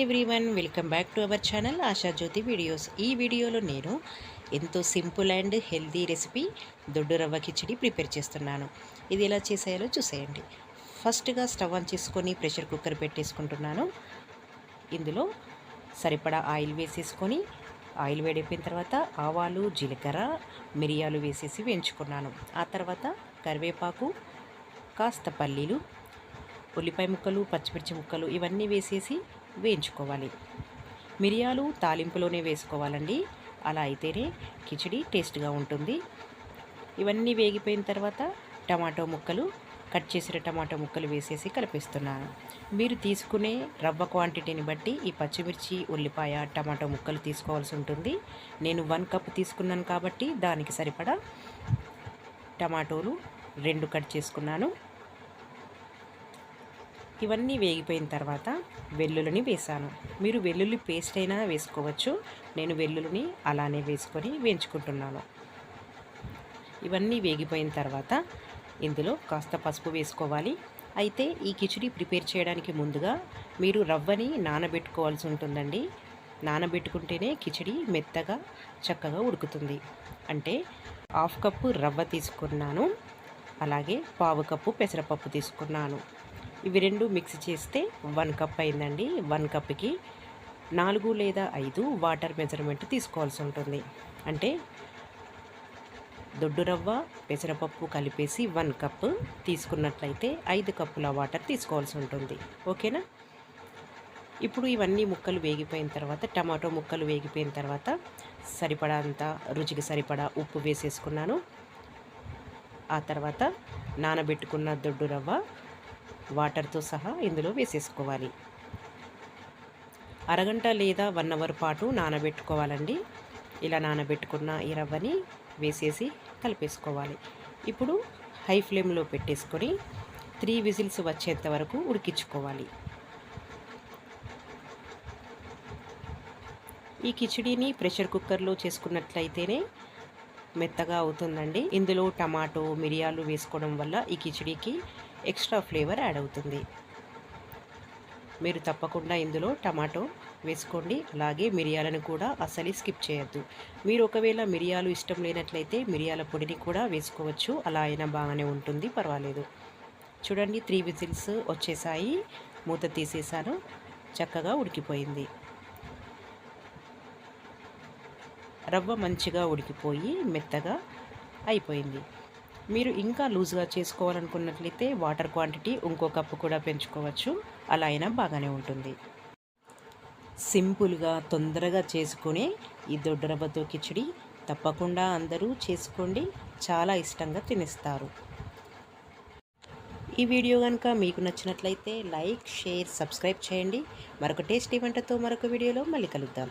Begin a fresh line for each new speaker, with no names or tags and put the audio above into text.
Everyone welcome back to our channel Asha Jyothi videos. ఈ వీడియోలో నేను ఎంతో సింపుల్ అండ్ హెల్తీ రెసిపీ దొడ్డు రవ్వ కిచిడి ప్రిపేర్ చేస్తున్నాను. ఇది ఎలా చేసేయాలో చూసేయండి. ఫస్ట్గా స్టవ్ ఆన్ చేసుకొని ప్రెషర్ కుక్కర్ పెట్టేసుకుంటున్నాను. ఇందులో సరిపడా ఆయిల్ వేసేసుకొని ఆయిల్ వేడైపోయిన తర్వాత ఆవాలు, జీలకర్ర, మిరియాలు వేసేసి వేయించుకున్నాను. ఆ తర్వాత కరివేపాకు, కాస్త పల్లీలు, ఉల్లిపాయ ముక్కలు, పచ్చిమిర్చి ముక్కలు ఇవన్నీ వేసేసి వేయించుకోవాలి. మిరియాలు తాలింపులోనే వేసుకోవాలండి, అలా అయితేనే కిచిడి టేస్ట్గా ఉంటుంది. ఇవన్నీ వేగిపోయిన తర్వాత టమాటో ముక్కలు, కట్ చేసిన టమాటో ముక్కలు వేసేసి కలిపేస్తున్నాను. మీరు తీసుకునే రవ్వ క్వాంటిటీని బట్టి ఈ పచ్చిమిర్చి, ఉల్లిపాయ, టమాటో ముక్కలు తీసుకోవాల్సి ఉంటుంది. నేను 1 కప్ తీసుకున్నాను కాబట్టి దానికి సరిపడా టమాటోలు 2 కట్ చేసుకున్నాను. ఇవన్నీ వేగిపోయిన తర్వాత వెల్లుల్లిని వేసాను. మీరు వెల్లుల్లి పేస్ట్ అయినా వేసుకోవచ్చు. నేను వెల్లుల్లిని అలానే వేసుకొని వేయించుకుంటున్నాను. ఇవన్నీ వేగిపోయిన తర్వాత ఇందులో కాస్త పసుపు వేసుకోవాలి. అయితే ఈ కిచిడి ప్రిపేర్ చేయడానికి ముందుగా మీరు రవ్వని నానబెట్టుకోవాల్సి ఉంటుందండి. నానబెట్టుకుంటేనే కిచిడి మెత్తగా చక్కగా ఉడుకుతుంది. అంటే 1/2 కప్పు రవ్వ తీసుకున్నాను, అలాగే 1/4 కప్పు పెసరపప్పు తీసుకున్నాను. ఇవి 2 మిక్స్ చేస్తే 1 కప్ అయిందండి. 1 కప్కి 4 లేదా 5 వాటర్ మెజర్మెంట్ తీసుకోవాల్సి ఉంటుంది. అంటే దొడ్డు రవ్వ, పెసరపప్పు కలిపేసి 1 కప్ తీసుకున్నట్లయితే 5 కప్పుల వాటర్ తీసుకోవాల్సి ఉంటుంది. ఓకేనా? ఇప్పుడు ఇవన్నీ ముక్కలు వేగిపోయిన తర్వాత, టమాటో ముక్కలు వేగిపోయిన తర్వాత సరిపడా అంత రుచికి సరిపడా ఉప్పు వేసేసుకున్నాను. ఆ తర్వాత నానబెట్టుకున్న దొడ్డు రవ్వ వాటర్తో సహా ఇందులో వేసేసుకోవాలి. అరగంట లేదా 1 అవర్ పాటు నానబెట్టుకోవాలండి. ఇలా నానబెట్టుకున్న ఈ రవ్వని వేసేసి కలిపేసుకోవాలి. ఇప్పుడు హై ఫ్లేమ్లో పెట్టేసుకొని 3 విజిల్స్ వచ్చేంత వరకు ఉడికించుకోవాలి. ఈ కిచిడీని ప్రెషర్ కుక్కర్లో చేసుకున్నట్లయితేనే మెత్తగా అవుతుందండి. ఇందులో టమాటో, మిరియాలు వేసుకోవడం వల్ల ఈ కిచిడీకి ఎక్స్ట్రా ఫ్లేవర్ యాడ్ అవుతుంది. మీరు తప్పకుండా ఇందులో టమాటో వేసుకోండి, అలాగే మిరియాలను కూడా అసలు స్కిప్ చేయొద్దు. మీరు ఒకవేళ మిరియాలు ఇష్టం లేనట్లయితే మిరియాల పొడిని కూడా వేసుకోవచ్చు, అలా అయినా బాగానే ఉంటుంది, పర్వాలేదు. చూడండి, 3 విజిల్స్ వచ్చేసాయి. మూత తీసేసాను, చక్కగా ఉడికిపోయింది. రవ్వ మంచిగా ఉడికిపోయి మెత్తగా అయిపోయింది. మీరు ఇంకా లూజ్గా చేసుకోవాలనుకున్నట్లయితే వాటర్ క్వాంటిటీ ఇంకో కప్పు కూడా పెంచుకోవచ్చు, అలా అయినా బాగానే ఉంటుంది. సింపుల్గా తొందరగా చేసుకునే ఈ దొడ్డు రవ్వతో కిచిడి తప్పకుండా అందరూ చేసుకోండి, చాలా ఇష్టంగా తినేస్తారు. ఈ వీడియో కనుక మీకు నచ్చినట్లయితే లైక్, షేర్, సబ్స్క్రైబ్ చేయండి. మరొక టేస్టీ వంటతో మరొక వీడియోలో మళ్ళీ కలుద్దాం.